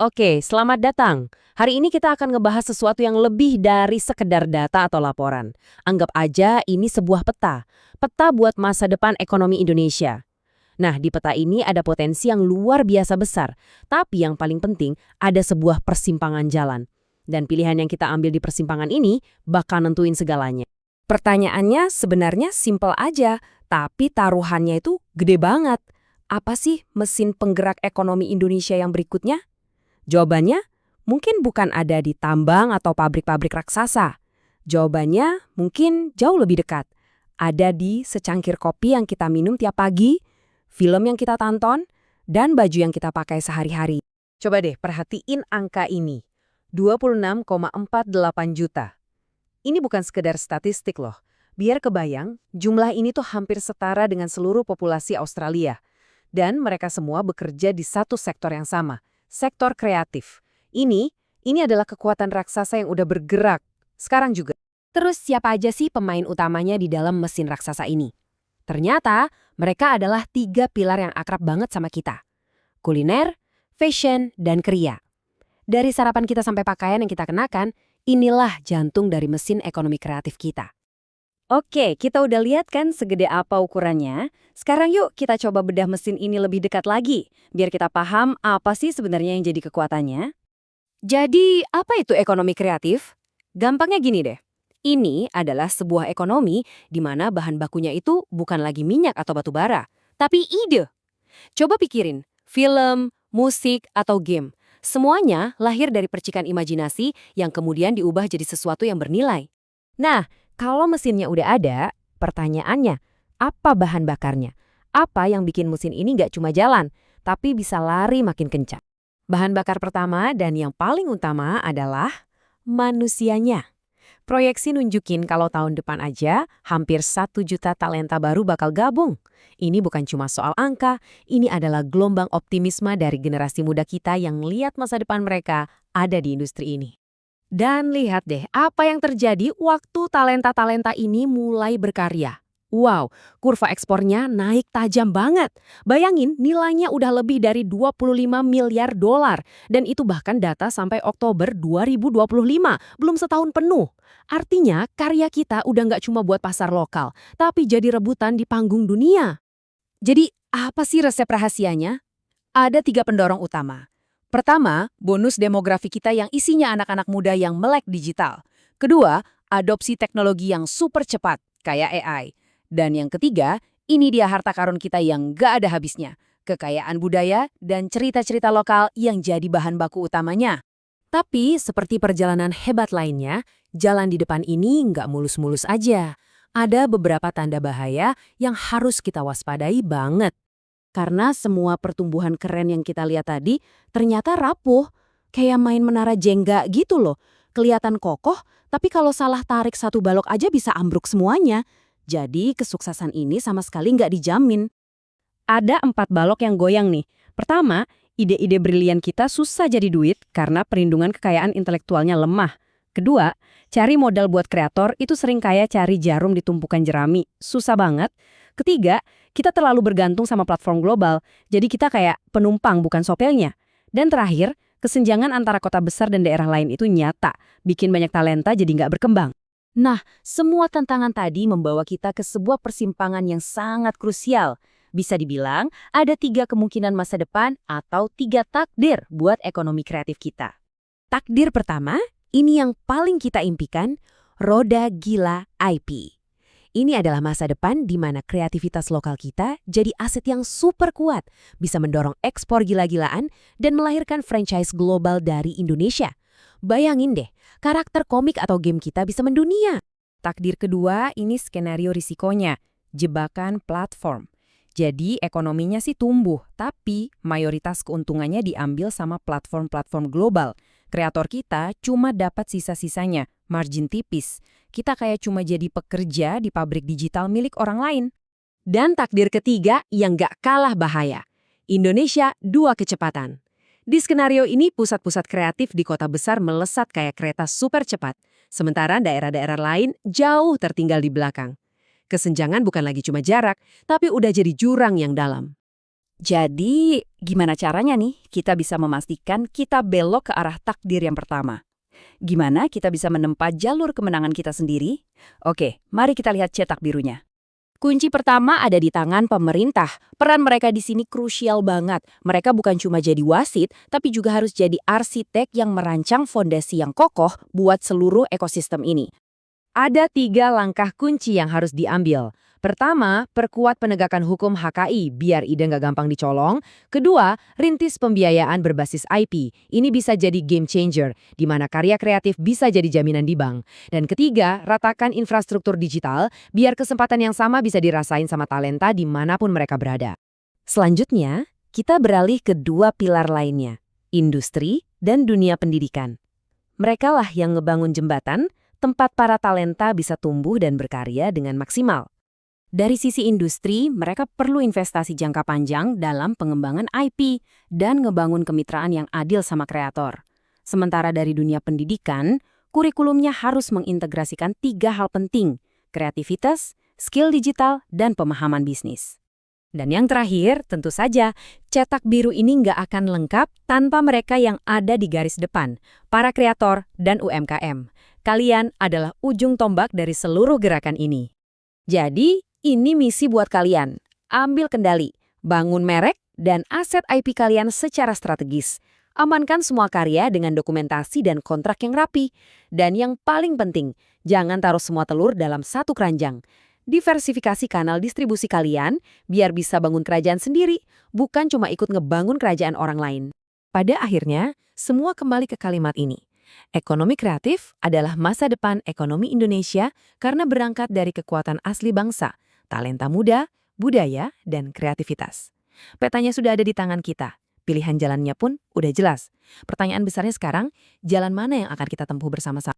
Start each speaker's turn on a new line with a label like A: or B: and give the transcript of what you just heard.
A: Oke, selamat datang. Hari ini kita akan ngebahas sesuatu yang lebih dari sekedar data atau laporan. Anggap aja ini sebuah peta. Peta buat masa depan ekonomi Indonesia. Nah, di peta ini ada potensi yang luar biasa besar. Tapi yang paling penting, ada sebuah persimpangan jalan. Dan pilihan yang kita ambil di persimpangan ini bakal nentuin segalanya. Pertanyaannya sebenarnya simpel aja, tapi taruhannya itu gede banget. Apa sih mesin penggerak ekonomi Indonesia yang berikutnya? Jawabannya mungkin bukan ada di tambang atau pabrik-pabrik raksasa. Jawabannya mungkin jauh lebih dekat. Ada di secangkir kopi yang kita minum tiap pagi, film yang kita tonton, dan baju yang kita pakai sehari-hari. Coba deh perhatiin angka ini. 26,48 juta. Ini bukan sekedar statistik loh. Biar kebayang, jumlah ini tuh hampir setara dengan seluruh populasi Australia. Dan mereka semua bekerja di satu sektor yang sama. Sektor kreatif. Ini adalah kekuatan raksasa yang udah bergerak. Sekarang juga. Terus siapa aja sih pemain utamanya di dalam mesin raksasa ini? Ternyata mereka adalah 3 pilar yang akrab banget sama kita. Kuliner, fashion, dan kriya. Dari sarapan kita sampai pakaian yang kita kenakan, inilah jantung dari mesin ekonomi kreatif kita. Oke, kita udah lihat kan segede apa ukurannya. Sekarang yuk kita coba bedah mesin ini lebih dekat lagi, biar kita paham apa sih sebenarnya yang jadi kekuatannya. Jadi, apa itu ekonomi kreatif? Gampangnya gini deh. Ini adalah sebuah ekonomi di mana bahan bakunya itu bukan lagi minyak atau batu bara, tapi ide. Coba pikirin, film, musik, atau game. Semuanya lahir dari percikan imajinasi yang kemudian diubah jadi sesuatu yang bernilai. Nah, kalau mesinnya udah ada, pertanyaannya, apa bahan bakarnya? Apa yang bikin mesin ini nggak cuma jalan, tapi bisa lari makin kencang? Bahan bakar pertama dan yang paling utama adalah manusianya. Proyeksi nunjukin kalau tahun depan aja hampir 1 juta talenta baru bakal gabung. Ini bukan cuma soal angka, ini adalah gelombang optimisme dari generasi muda kita yang lihat masa depan mereka ada di industri ini. Dan lihat deh apa yang terjadi waktu talenta-talenta ini mulai berkarya. Wow, kurva ekspornya naik tajam banget. Bayangin nilainya udah lebih dari 25 miliar dolar. Dan itu bahkan data sampai Oktober 2025, belum setahun penuh. Artinya karya kita udah nggak cuma buat pasar lokal, tapi jadi rebutan di panggung dunia. Jadi apa sih resep rahasianya? Ada 3 pendorong utama. Pertama, bonus demografi kita yang isinya anak-anak muda yang melek digital. Kedua, adopsi teknologi yang super cepat, kayak AI. Dan yang ketiga, ini dia harta karun kita yang gak ada habisnya. Kekayaan budaya dan cerita-cerita lokal yang jadi bahan baku utamanya. Tapi, seperti perjalanan hebat lainnya, jalan di depan ini nggak mulus-mulus aja. Ada beberapa tanda bahaya yang harus kita waspadai banget. Karena semua pertumbuhan keren yang kita lihat tadi ternyata rapuh. Kayak main menara Jenga gitu loh. Kelihatan kokoh, tapi kalau salah tarik satu balok aja bisa ambruk semuanya. Jadi kesuksesan ini sama sekali nggak dijamin. Ada 4 balok yang goyang nih. Pertama, ide-ide brilian kita susah jadi duit karena perlindungan kekayaan intelektualnya lemah. Kedua, cari modal buat kreator itu sering kayak cari jarum di tumpukan jerami. Susah banget. Ketiga, kita terlalu bergantung sama platform global, jadi kita kayak penumpang bukan sopirnya. Dan terakhir, kesenjangan antara kota besar dan daerah lain itu nyata, bikin banyak talenta jadi nggak berkembang. Nah, semua tantangan tadi membawa kita ke sebuah persimpangan yang sangat krusial. Bisa dibilang, ada 3 kemungkinan masa depan atau 3 takdir buat ekonomi kreatif kita. Takdir pertama, ini yang paling kita impikan, roda gila IP. Ini adalah masa depan di mana kreativitas lokal kita jadi aset yang super kuat, bisa mendorong ekspor gila-gilaan dan melahirkan franchise global dari Indonesia. Bayangin deh, karakter komik atau game kita bisa mendunia. Takdir kedua, ini skenario risikonya, jebakan platform. Jadi ekonominya sih tumbuh, tapi mayoritas keuntungannya diambil sama platform-platform global. Kreator kita cuma dapat sisa-sisanya, margin tipis. Kita kayak cuma jadi pekerja di pabrik digital milik orang lain. Dan takdir ketiga yang gak kalah bahaya. Indonesia 2 kecepatan. Di skenario ini pusat-pusat kreatif di kota besar melesat kayak kereta super cepat. Sementara daerah-daerah lain jauh tertinggal di belakang. Kesenjangan bukan lagi cuma jarak, tapi udah jadi jurang yang dalam.
B: Jadi, gimana caranya nih kita bisa memastikan kita belok ke arah takdir yang pertama? Gimana kita bisa menempa jalur kemenangan kita sendiri? Oke, mari kita lihat cetak birunya.
A: Kunci pertama ada di tangan pemerintah. Peran mereka di sini krusial banget. Mereka bukan cuma jadi wasit, tapi juga harus jadi arsitek yang merancang fondasi yang kokoh buat seluruh ekosistem ini. Ada 3 langkah kunci yang harus diambil. Pertama, perkuat penegakan hukum HKI biar ide nggak gampang dicolong. Kedua, rintis pembiayaan berbasis IP. Ini bisa jadi game changer, di mana karya kreatif bisa jadi jaminan di bank. Dan ketiga, ratakan infrastruktur digital biar kesempatan yang sama bisa dirasain sama talenta dimanapun mereka berada. Selanjutnya, kita beralih ke 2 pilar lainnya, industri dan dunia pendidikan. Mereka lah yang ngebangun jembatan, tempat para talenta bisa tumbuh dan berkarya dengan maksimal. Dari sisi industri, mereka perlu investasi jangka panjang dalam pengembangan IP dan ngebangun kemitraan yang adil sama kreator. Sementara dari dunia pendidikan, kurikulumnya harus mengintegrasikan 3 hal penting, kreativitas, skill digital, dan pemahaman bisnis. Dan yang terakhir, tentu saja, cetak biru ini nggak akan lengkap tanpa mereka yang ada di garis depan, para kreator dan UMKM. Kalian adalah ujung tombak dari seluruh gerakan ini. Jadi, ini misi buat kalian. Ambil kendali, bangun merek, dan aset IP kalian secara strategis. Amankan semua karya dengan dokumentasi dan kontrak yang rapi. Dan yang paling penting, jangan taruh semua telur dalam satu keranjang. Diversifikasi kanal distribusi kalian biar bisa bangun kerajaan sendiri, bukan cuma ikut ngebangun kerajaan orang lain. Pada akhirnya, semua kembali ke kalimat ini. Ekonomi kreatif adalah masa depan ekonomi Indonesia karena berangkat dari kekuatan asli bangsa, talenta muda, budaya, dan kreativitas. Petanya sudah ada di tangan kita. Pilihan jalannya pun udah jelas. Pertanyaan besarnya sekarang, jalan mana yang akan kita tempuh bersama-sama?